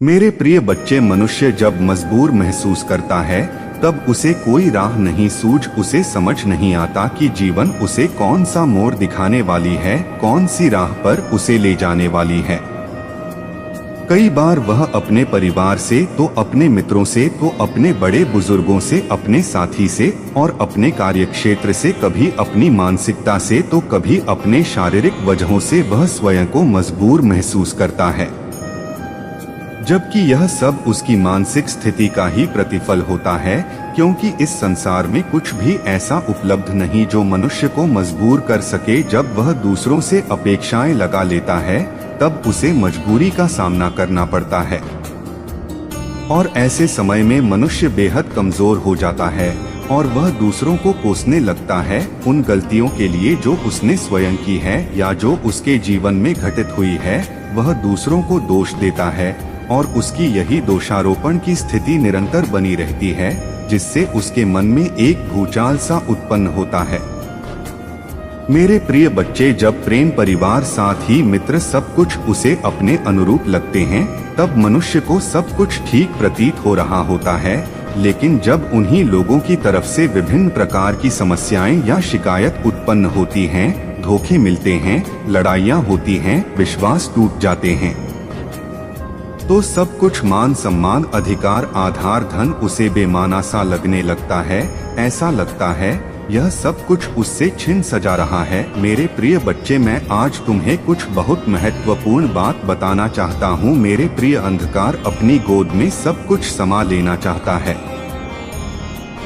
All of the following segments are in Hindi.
मेरे प्रिय बच्चे, मनुष्य जब मजबूर महसूस करता है तब उसे कोई राह नहीं सूझ, उसे समझ नहीं आता कि जीवन उसे कौन सा मोड़ दिखाने वाली है, कौन सी राह पर उसे ले जाने वाली है। कई बार वह अपने परिवार से, तो अपने मित्रों से, तो अपने बड़े बुजुर्गों से, अपने साथी से और अपने कार्यक्षेत्र से, कभी अपनी मानसिकता से तो कभी अपने शारीरिक वजहों से वह स्वयं को मजबूर महसूस करता है, जबकि यह सब उसकी मानसिक स्थिति का ही प्रतिफल होता है, क्योंकि इस संसार में कुछ भी ऐसा उपलब्ध नहीं जो मनुष्य को मजबूर कर सके। जब वह दूसरों से अपेक्षाएं लगा लेता है तब उसे मजबूरी का सामना करना पड़ता है, और ऐसे समय में मनुष्य बेहद कमजोर हो जाता है और वह दूसरों को कोसने लगता है उन गलतियों के लिए जो उसने स्वयं की है या जो उसके जीवन में घटित हुई है। वह दूसरों को दोष देता है और उसकी यही दोषारोपण की स्थिति निरंतर बनी रहती है, जिससे उसके मन में एक भूचाल सा उत्पन्न होता है। मेरे प्रिय बच्चे, जब प्रेम, परिवार, साथ ही मित्र सब कुछ उसे अपने अनुरूप लगते हैं तब मनुष्य को सब कुछ ठीक प्रतीत हो रहा होता है, लेकिन जब उन्हीं लोगों की तरफ से विभिन्न प्रकार की समस्याएं या शिकायत उत्पन्न होती हैं, धोखे मिलते हैं, लड़ाइयाँ होती हैं, विश्वास टूट जाते हैं, तो सब कुछ, मान सम्मान, अधिकार, आधार, धन उसे बेमाना सा लगने लगता है। ऐसा लगता है यह सब कुछ उससे छिन सजा रहा है। मेरे प्रिय बच्चे, मैं आज तुम्हें कुछ बहुत महत्वपूर्ण बात बताना चाहता हूँ। मेरे प्रिय, अंधकार अपनी गोद में सब कुछ समा लेना चाहता है।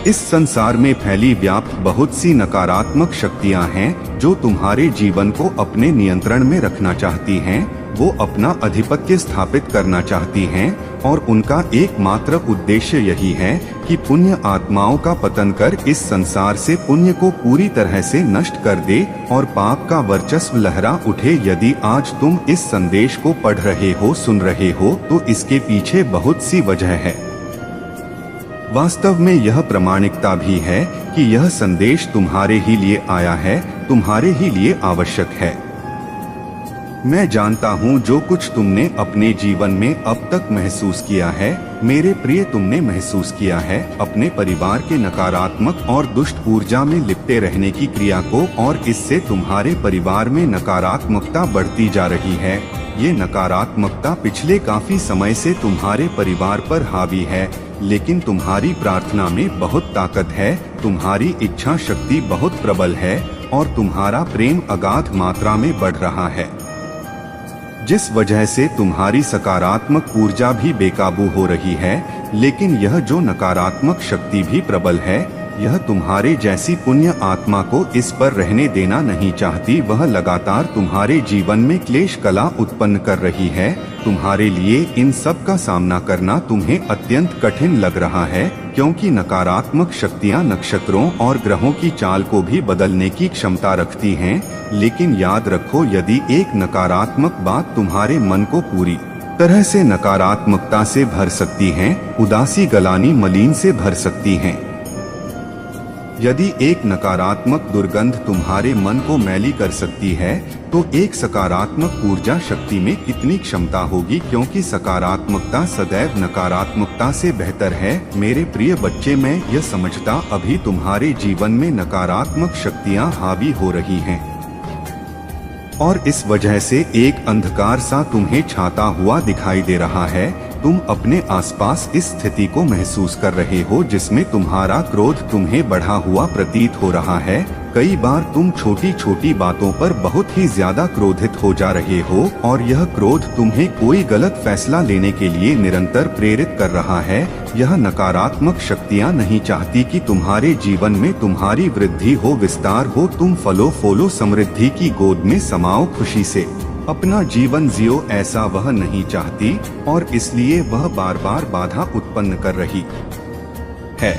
इस संसार में फैली व्याप्त बहुत सी नकारात्मक शक्तियाँ हैं जो तुम्हारे जीवन को अपने नियंत्रण में रखना चाहती हैं। वो अपना आधिपत्य स्थापित करना चाहती हैं और उनका एकमात्र उद्देश्य यही है कि पुण्य आत्माओं का पतन कर इस संसार से पुण्य को पूरी तरह से नष्ट कर दे और पाप का वर्चस्व लहरा उठे। यदि आज तुम इस संदेश को पढ़ रहे हो, सुन रहे हो, तो इसके पीछे बहुत सी वजह है। वास्तव में यह प्रामाणिकता भी है कि यह संदेश तुम्हारे ही लिए आया है, तुम्हारे ही लिए आवश्यक है। मैं जानता हूँ जो कुछ तुमने अपने जीवन में अब तक महसूस किया है, मेरे प्रिय, तुमने महसूस किया है अपने परिवार के नकारात्मक और दुष्ट ऊर्जा में लिपटे रहने की क्रिया को, और इससे तुम्हारे परिवार में नकारात्मकता बढ़ती जा रही है। ये नकारात्मकता पिछले काफी समय से तुम्हारे परिवार पर हावी है, लेकिन तुम्हारी प्रार्थना में बहुत ताकत है, तुम्हारी इच्छा शक्ति बहुत प्रबल है और तुम्हारा प्रेम अगाध मात्रा में बढ़ रहा है, जिस वजह से तुम्हारी सकारात्मक ऊर्जा भी बेकाबू हो रही है। लेकिन यह जो नकारात्मक शक्ति भी प्रबल है, यह तुम्हारे जैसी पुण्य आत्मा को इस पर रहने देना नहीं चाहती। वह लगातार तुम्हारे जीवन में क्लेश कला उत्पन्न कर रही है। तुम्हारे लिए इन सब का सामना करना तुम्हें अत्यंत कठिन लग रहा है, क्योंकि नकारात्मक शक्तियां नक्षत्रों और ग्रहों की चाल को भी बदलने की क्षमता रखती हैं। लेकिन याद रखो, यदि एक नकारात्मक बात तुम्हारे मन को पूरी तरह से नकारात्मकता से भर सकती है, उदासी, गलानी, मलिन से भर सकती हैं, यदि एक नकारात्मक दुर्गंध तुम्हारे मन को मैली कर सकती है, तो एक सकारात्मक ऊर्जा शक्ति में कितनी क्षमता होगी, क्योंकि सकारात्मकता सदैव नकारात्मकता से बेहतर है। मेरे प्रिय बच्चे, मैं यह समझता अभी तुम्हारे जीवन में नकारात्मक शक्तियां हावी हो रही हैं और इस वजह से एक अंधकार सा तुम्हें छाता हुआ दिखाई दे रहा है। तुम अपने आसपास इस स्थिति को महसूस कर रहे हो जिसमें तुम्हारा क्रोध तुम्हें बढ़ा हुआ प्रतीत हो रहा है। कई बार तुम छोटी छोटी बातों पर बहुत ही ज्यादा क्रोधित हो जा रहे हो और यह क्रोध तुम्हें कोई गलत फैसला लेने के लिए निरंतर प्रेरित कर रहा है। यह नकारात्मक शक्तियां नहीं चाहती कि तुम्हारे जीवन में तुम्हारी वृद्धि हो, विस्तार हो, तुम फलो फूलो समृद्धि की गोद में समाओ, खुशी से अपना जीवन जियो, ऐसा वह नहीं चाहती और इसलिए वह बार बार बाधा उत्पन्न कर रही है।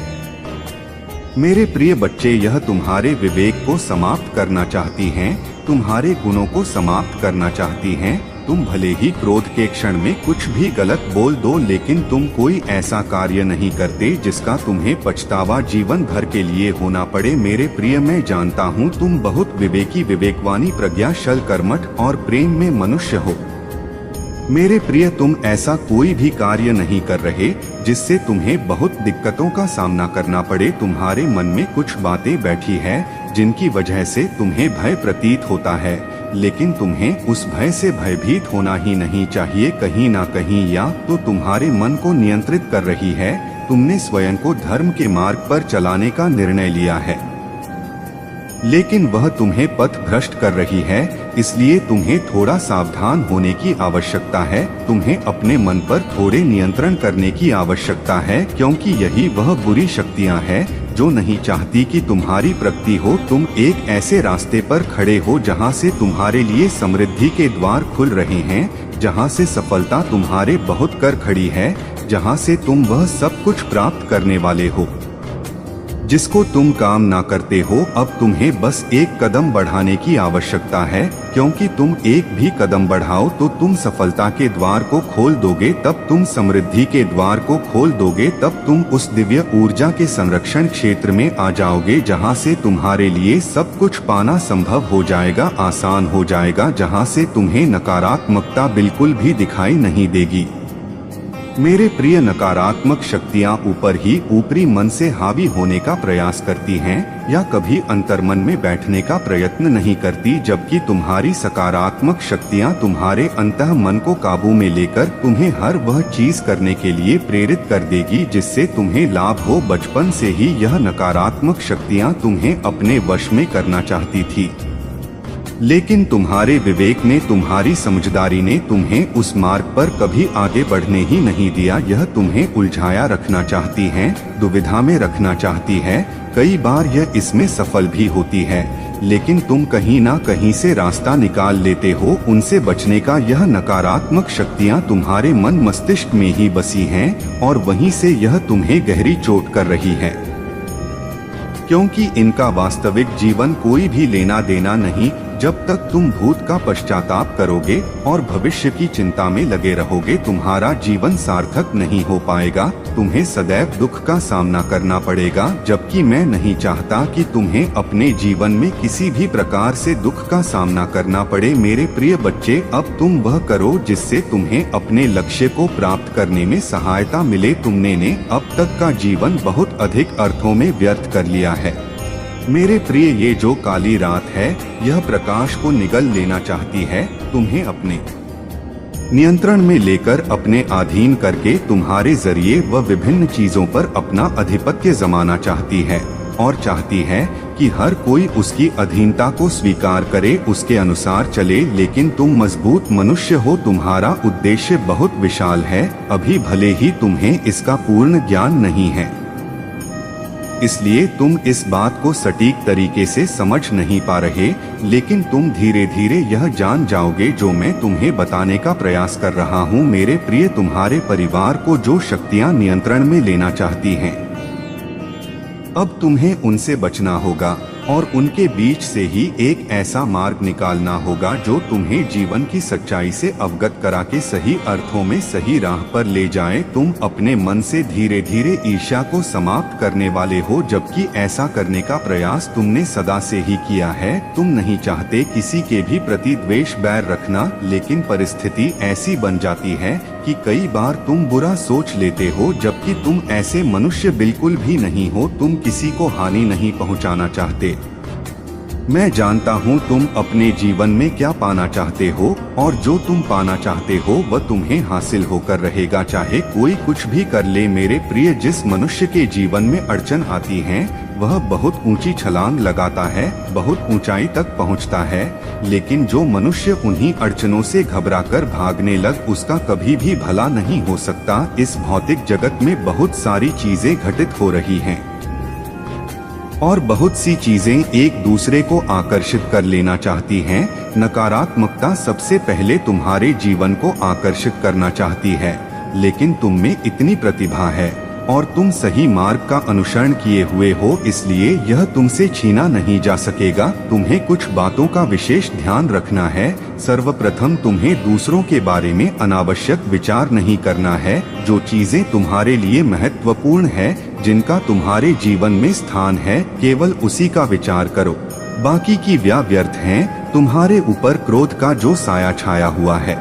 मेरे प्रिय बच्चे, यह तुम्हारे विवेक को समाप्त करना चाहती हैं, तुम्हारे गुणों को समाप्त करना चाहती हैं। तुम भले ही क्रोध के क्षण में कुछ भी गलत बोल दो, लेकिन तुम कोई ऐसा कार्य नहीं करते जिसका तुम्हें पछतावा जीवन भर के लिए होना पड़े। मेरे प्रिय, मैं जानता हूँ तुम बहुत विवेकी, विवेकवानी, प्रज्ञाशल, कर्मठ और प्रेम में मनुष्य हो। मेरे प्रिय, तुम ऐसा कोई भी कार्य नहीं कर रहे जिससे तुम्हें बहुत दिक्कतों का सामना करना पड़े। तुम्हारे मन में कुछ बातें बैठी है जिनकी वजह से तुम्हें भय प्रतीत होता है, लेकिन तुम्हें उस भय से भयभीत होना ही नहीं चाहिए। कहीं ना कहीं या तो तुम्हारे मन को नियंत्रित कर रही है। तुमने स्वयं को धर्म के मार्ग पर चलाने का निर्णय लिया है, लेकिन वह तुम्हें पथ भ्रष्ट कर रही है। इसलिए तुम्हें थोड़ा सावधान होने की आवश्यकता है। तुम्हें अपने मन पर थोड़े नियंत्रण करने की आवश्यकता है, क्योंकि यही वह बुरी शक्तियां हैं जो नहीं चाहती कि तुम्हारी प्रगति हो। तुम एक ऐसे रास्ते पर खड़े हो जहां से तुम्हारे लिए समृद्धि के द्वार खुल रहे हैं, जहां से सफलता तुम्हारे बहुत कर खड़ी है, जहां से तुम वह सब कुछ प्राप्त करने वाले हो जिसको तुम काम ना करते हो। अब तुम्हें बस एक कदम बढ़ाने की आवश्यकता है, क्योंकि तुम एक भी कदम बढ़ाओ तो तुम सफलता के द्वार को खोल दोगे, तब तुम समृद्धि के द्वार को खोल दोगे, तब तुम उस दिव्य ऊर्जा के संरक्षण क्षेत्र में आ जाओगे जहां से तुम्हारे लिए सब कुछ पाना संभव हो जाएगा, आसान हो जाएगा, जहां से तुम्हें नकारात्मकता बिल्कुल भी दिखाई नहीं देगी। मेरे प्रिय, नकारात्मक शक्तियां ऊपर ही ऊपरी मन से हावी होने का प्रयास करती हैं या कभी अंतर्मन में बैठने का प्रयत्न नहीं करती, जबकि तुम्हारी सकारात्मक शक्तियां तुम्हारे अंतः मन को काबू में लेकर तुम्हें हर वह चीज करने के लिए प्रेरित कर देगी जिससे तुम्हें लाभ हो। बचपन से ही यह नकारात्मक शक्तियां तुम्हें अपने वश में करना चाहती थी, लेकिन तुम्हारे विवेक ने, तुम्हारी समझदारी ने तुम्हें उस मार्ग पर कभी आगे बढ़ने ही नहीं दिया। यह तुम्हें उलझाया रखना चाहती हैं, दुविधा में रखना चाहती है। कई बार यह इसमें सफल भी होती है, लेकिन तुम कहीं ना कहीं से रास्ता निकाल लेते हो उनसे बचने का। यह नकारात्मक शक्तियां तुम्हारे मन मस्तिष्क में ही बसी हैं और वहीं से यह तुम्हें गहरी चोट कर रही है, क्योंकि इनका वास्तविक जीवन कोई भी लेना देना नहीं। जब तक तुम भूत का पश्चाताप करोगे और भविष्य की चिंता में लगे रहोगे, तुम्हारा जीवन सार्थक नहीं हो पाएगा। तुम्हें सदैव दुख का सामना करना पड़ेगा, जबकि मैं नहीं चाहता कि तुम्हें अपने जीवन में किसी भी प्रकार से दुख का सामना करना पड़े। मेरे प्रिय बच्चे, अब तुम वह करो जिससे तुम्हें अपने लक्ष्य को प्राप्त करने में सहायता मिले। तुमने अब तक का जीवन बहुत अधिक अर्थों में व्यर्थ कर लिया है। मेरे प्रिय, ये जो काली रात है यह प्रकाश को निगल लेना चाहती है, तुम्हें अपने नियंत्रण में लेकर अपने अधीन करके तुम्हारे जरिए वह विभिन्न चीजों पर अपना आधिपत्य जमाना चाहती है और चाहती है कि हर कोई उसकी अधीनता को स्वीकार करे, उसके अनुसार चले। लेकिन तुम मजबूत मनुष्य हो, तुम्हारा उद्देश्य बहुत विशाल है, अभी भले ही तुम्हें इसका पूर्ण ज्ञान नहीं है, इसलिए तुम इस बात को सटीक तरीके से समझ नहीं पा रहे, लेकिन तुम धीरे धीरे यह जान जाओगे जो मैं तुम्हें बताने का प्रयास कर रहा हूँ। मेरे प्रिय, तुम्हारे परिवार को जो शक्तियाँ नियंत्रण में लेना चाहती हैं, अब तुम्हें उनसे बचना होगा और उनके बीच से ही एक ऐसा मार्ग निकालना होगा जो तुम्हें जीवन की सच्चाई से अवगत करा के सही अर्थों में सही राह पर ले जाए। तुम अपने मन से धीरे धीरे ईर्ष्या को समाप्त करने वाले हो, जबकि ऐसा करने का प्रयास तुमने सदा से ही किया है। तुम नहीं चाहते किसी के भी प्रति द्वेष बैर रखना, लेकिन परिस्थिति ऐसी बन जाती है कि कई बार तुम बुरा सोच लेते हो, जबकि तुम ऐसे मनुष्य बिल्कुल भी नहीं हो। तुम किसी को हानि नहीं पहुंचाना चाहते। मैं जानता हूँ तुम अपने जीवन में क्या पाना चाहते हो, और जो तुम पाना चाहते हो वह तुम्हें हासिल होकर रहेगा, चाहे कोई कुछ भी कर ले। मेरे प्रिय, जिस मनुष्य के जीवन में अड़चन आती है वह बहुत ऊंची छलांग लगाता है, बहुत ऊंचाई तक पहुंचता है, लेकिन जो मनुष्य उन्हीं अड़चनों से घबराकर भागने लग, उसका कभी भी भला नहीं हो सकता। इस भौतिक जगत में बहुत सारी चीजें घटित हो रही हैं और बहुत सी चीजें एक दूसरे को आकर्षित कर लेना चाहती हैं। नकारात्मकता सबसे पहले तुम्हारे जीवन को आकर्षित करना चाहती है, लेकिन तुम में इतनी प्रतिभा है और तुम सही मार्ग का अनुसरण किए हुए हो, इसलिए यह तुमसे छीना नहीं जा सकेगा। तुम्हें कुछ बातों का विशेष ध्यान रखना है। सर्वप्रथम तुम्हें दूसरों के बारे में अनावश्यक विचार नहीं करना है। जो चीजें तुम्हारे लिए महत्वपूर्ण है, जिनका तुम्हारे जीवन में स्थान है, केवल उसी का विचार करो। बाकी की व्यर्थ हैं। तुम्हारे ऊपर क्रोध का जो साया छाया हुआ है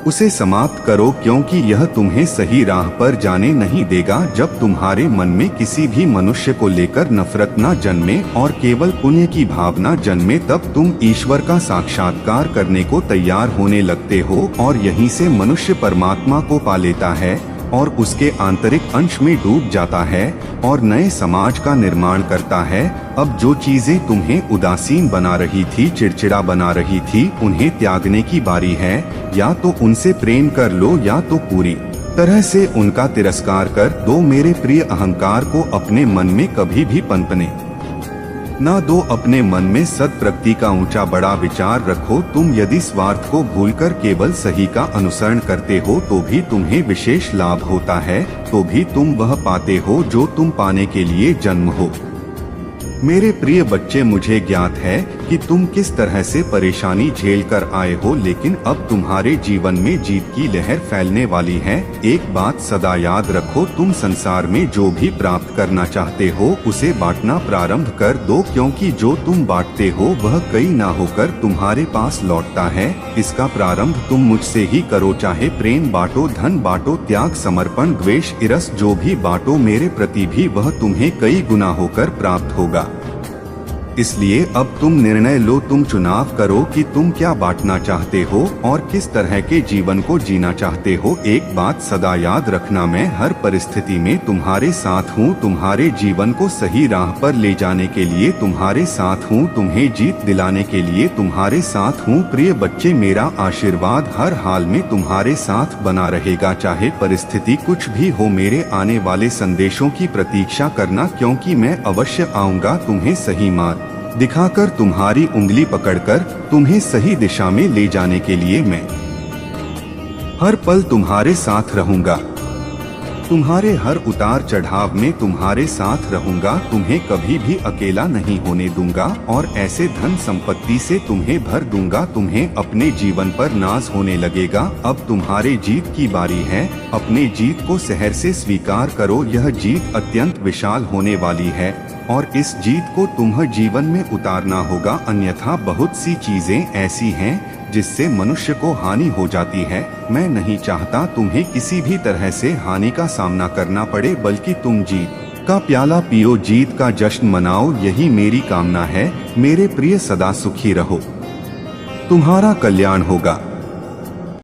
उसे समाप्त करो, क्योंकि यह तुम्हें सही राह पर जाने नहीं देगा। जब तुम्हारे मन में किसी भी मनुष्य को लेकर नफरत न जन्मे और केवल पुण्य की भावना जन्मे, तब तुम ईश्वर का साक्षात्कार करने को तैयार होने लगते हो और यहीं से मनुष्य परमात्मा को पा लेता है और उसके आंतरिक अंश में डूब जाता है और नए समाज का निर्माण करता है। अब जो चीजें तुम्हें उदासीन बना रही थी, चिड़चिड़ा बना रही थी, उन्हें त्यागने की बारी है। या तो उनसे प्रेम कर लो या तो पूरी तरह से उनका तिरस्कार कर दो। मेरे प्रिय, अहंकार को अपने मन में कभी भी पनपने ना दो। अपने मन में सद प्रकृति का ऊंचा बड़ा विचार रखो। तुम यदि स्वार्थ को भूलकर केवल सही का अनुसरण करते हो तो भी तुम्हें विशेष लाभ होता है, तो भी तुम वह पाते हो जो तुम पाने के लिए जन्म हो। मेरे प्रिय बच्चे, मुझे ज्ञात है कि तुम किस तरह से परेशानी झेल कर आए हो, लेकिन अब तुम्हारे जीवन में जीत की लहर फैलने वाली है। एक बात सदा याद रखो, तुम संसार में जो भी प्राप्त करना चाहते हो उसे बांटना प्रारंभ कर दो, क्योंकि जो तुम बांटते हो वह कई ना होकर तुम्हारे पास लौटता है। इसका प्रारंभ तुम मुझसे ही करो, चाहे प्रेम बांटो, धन बांटो, त्याग, समर्पण, द्वेष, ईर्ष्या जो भी बांटो मेरे प्रति भी वह तुम्हें कई गुना होकर प्राप्त होगा। इसलिए अब तुम निर्णय लो, तुम चुनाव करो कि तुम क्या बांटना चाहते हो और किस तरह के जीवन को जीना चाहते हो। एक बात सदा याद रखना, मैं हर परिस्थिति में तुम्हारे साथ हूँ, तुम्हारे जीवन को सही राह पर ले जाने के लिए तुम्हारे साथ हूँ, तुम्हें जीत दिलाने के लिए तुम्हारे साथ हूँ। प्रिय बच्चे, मेरा आशीर्वाद हर हाल में तुम्हारे साथ बना रहेगा, चाहे परिस्थिति कुछ भी हो। मेरे आने वाले संदेशों की प्रतीक्षा करना, क्योंकि मैं अवश्य आऊँगा तुम्हें सही मार्ग दिखाकर, तुम्हारी उंगली पकड़कर तुम्हें सही दिशा में ले जाने के लिए मैं हर पल तुम्हारे साथ रहूंगा। तुम्हारे हर उतार चढ़ाव में तुम्हारे साथ रहूंगा, तुम्हें कभी भी अकेला नहीं होने दूंगा और ऐसे धन संपत्ति से तुम्हें भर दूंगा, तुम्हें अपने जीवन पर नाज होने लगेगा। अब तुम्हारे जीत की बारी है, अपने जीत को सहर से स्वीकार करो। यह जीत अत्यंत विशाल होने वाली है और इस जीत को तुम्हें जीवन में उतारना होगा, अन्यथा बहुत सी चीजें ऐसी हैं जिससे मनुष्य को हानि हो जाती है। मैं नहीं चाहता तुम्हें किसी भी तरह से हानि का सामना करना पड़े, बल्कि तुम जीत का प्याला पियो, जीत का जश्न मनाओ, यही मेरी कामना है। मेरे प्रिय, सदा सुखी रहो, तुम्हारा कल्याण होगा।